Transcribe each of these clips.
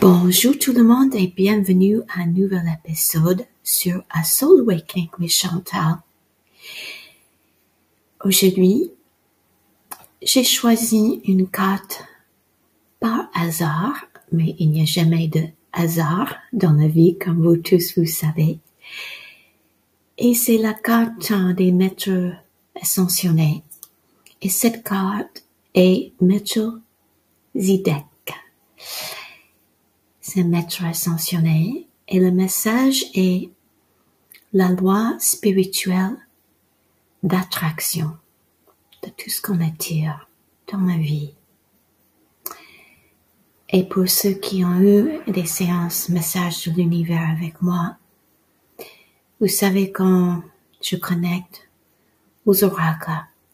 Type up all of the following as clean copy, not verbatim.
Bonjour tout le monde et bienvenue à un nouvel épisode sur A Soul Awakening with Chantal. Aujourd'hui, j'ai choisi une carte par hasard, mais il n'y a jamais de hasard dans la vie, comme vous tous vous savez. Et c'est la carte des maîtres ascensionnés. Et cette carte est Melchizedek. C'est maître ascensionné et le message est la loi spirituelle d'attraction de tout ce qu'on attire dans la vie. Et pour ceux qui ont eu des séances messages de l'univers avec moi, vous savez quand je connecte aux oracles,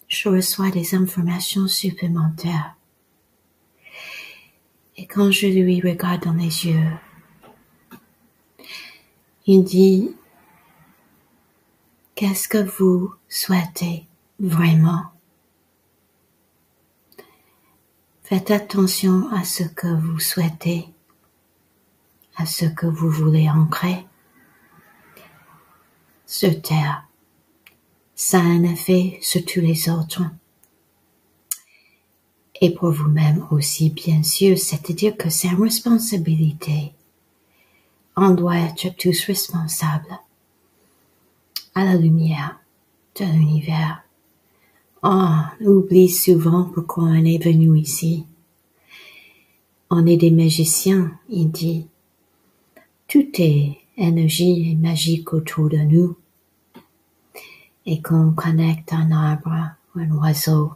je reçois des informations supplémentaires. Et quand je lui regarde dans les yeux, il dit, qu'est-ce que vous souhaitez vraiment? Faites attention à ce que vous souhaitez, à ce que vous voulez ancrer sur Terre. Ça a un effet sur tous les autres. Et pour vous-même aussi, bien sûr, c'est-à-dire que c'est une responsabilité. On doit être tous responsables à la lumière de l'univers. On oublie souvent pourquoi on est venu ici. On est des magiciens, il dit. Tout est énergie et magique autour de nous. Et quand on connecte un arbre, un oiseau,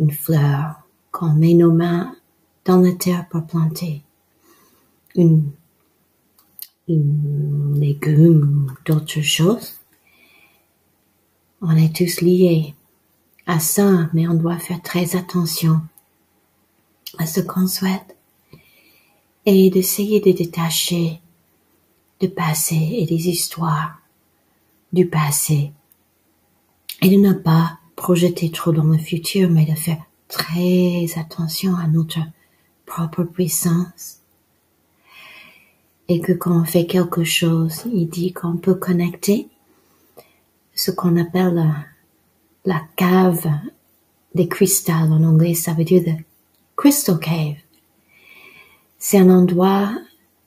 une fleur, qu'on met nos mains dans la terre pour planter une légume ou d'autres choses, on est tous liés à ça, mais on doit faire très attention à ce qu'on souhaite et d'essayer de détacher du passé et des histoires du passé et de ne pas projeter trop dans le futur, mais de faire très attention à notre propre puissance. Et que quand on fait quelque chose, il dit qu'on peut connecter ce qu'on appelle la cave des cristals. En anglais, ça veut dire the crystal cave. C'est un endroit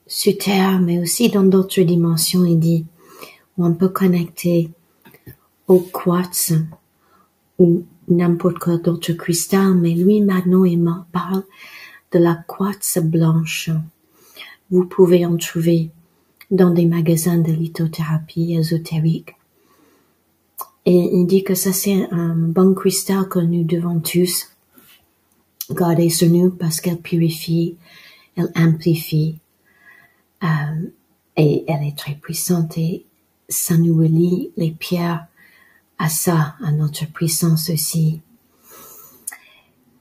sur Terre, mais aussi dans d'autres dimensions, il dit, où on peut connecter au quartz ou n'importe quel autre cristal, mais lui maintenant il me parle de la quartz blanche. Vous pouvez en trouver dans des magasins de lithothérapie ésotérique. Et il dit que ça c'est un bon cristal que nous devons tous garder sur nous parce qu'elle purifie, elle amplifie, et elle est très puissante et ça nous relie les pierres à ça, à notre puissance aussi.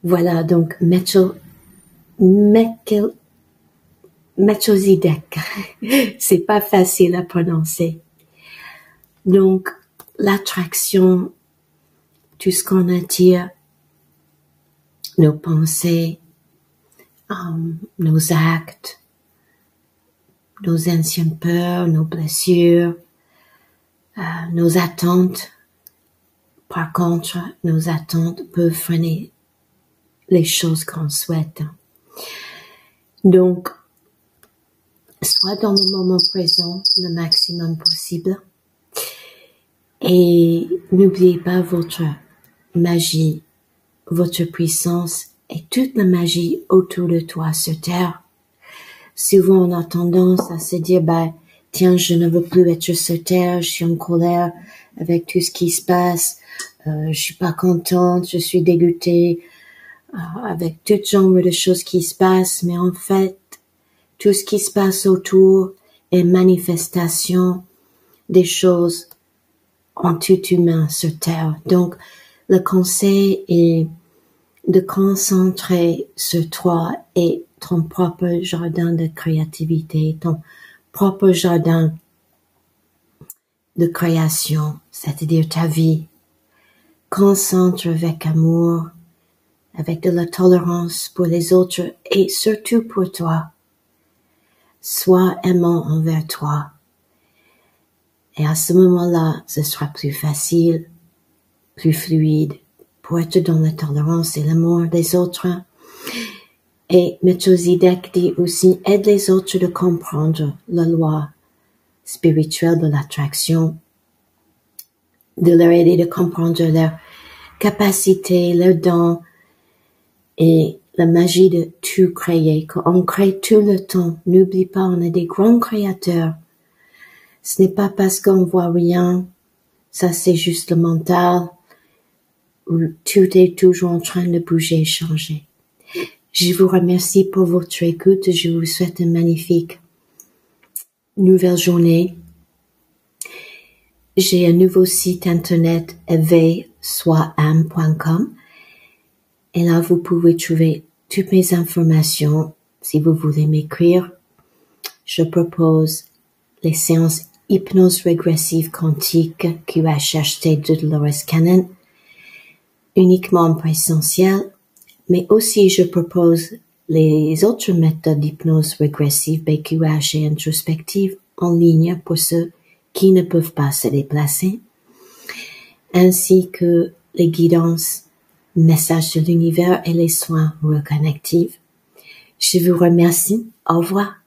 Voilà, donc Melchizedek. C'est pas facile à prononcer. Donc, l'attraction, tout ce qu'on attire, nos pensées, nos actes, nos anciennes peurs, nos blessures, nos attentes. Par contre, nos attentes peuvent freiner les choses qu'on souhaite. Donc, sois dans le moment présent le maximum possible et n'oubliez pas votre magie, votre puissance et toute la magie autour de toi sur Terre. Souvent, on a tendance à se dire, tiens, je ne veux plus être sur Terre, je suis en colère avec tout ce qui se passe, je suis pas contente, je suis dégoûtée avec tout genre de choses qui se passent, mais en fait, tout ce qui se passe autour est manifestation des choses en tout humain sur Terre. Donc, le conseil est de concentrer sur toi et ton propre jardin de créativité, ton propre jardin de création, c'est-à-dire ta vie. Concentre avec amour, avec de la tolérance pour les autres et surtout pour toi. sois aimant envers toi. Et à ce moment-là, ce sera plus facile, plus fluide, pour être dans la tolérance et l'amour des autres. Et Melchizedek dit aussi, aide les autres de comprendre la loi spirituelle de l'attraction, de leur aider de comprendre leur capacité, leurs dons et la magie de tout créer, qu'on crée tout le temps. N'oublie pas, on est des grands créateurs. Ce n'est pas parce qu'on voit rien, ça c'est juste le mental, où tout est toujours en train de bouger et changer. Je vous remercie pour votre écoute. Je vous souhaite une magnifique nouvelle journée. J'ai un nouveau site internet, éveilsoitam.com. Et là, vous pouvez trouver toutes mes informations. Si vous voulez m'écrire, je propose les séances hypnose régressive quantique QHHT de Dolores Cannon, uniquement en présentiel, mais aussi je propose les autres méthodes d'hypnose régressive, BQH et introspective en ligne pour ceux qui ne peuvent pas se déplacer, ainsi que les guidances, messages de l'univers et les soins reconnectifs. Je vous remercie. Au revoir.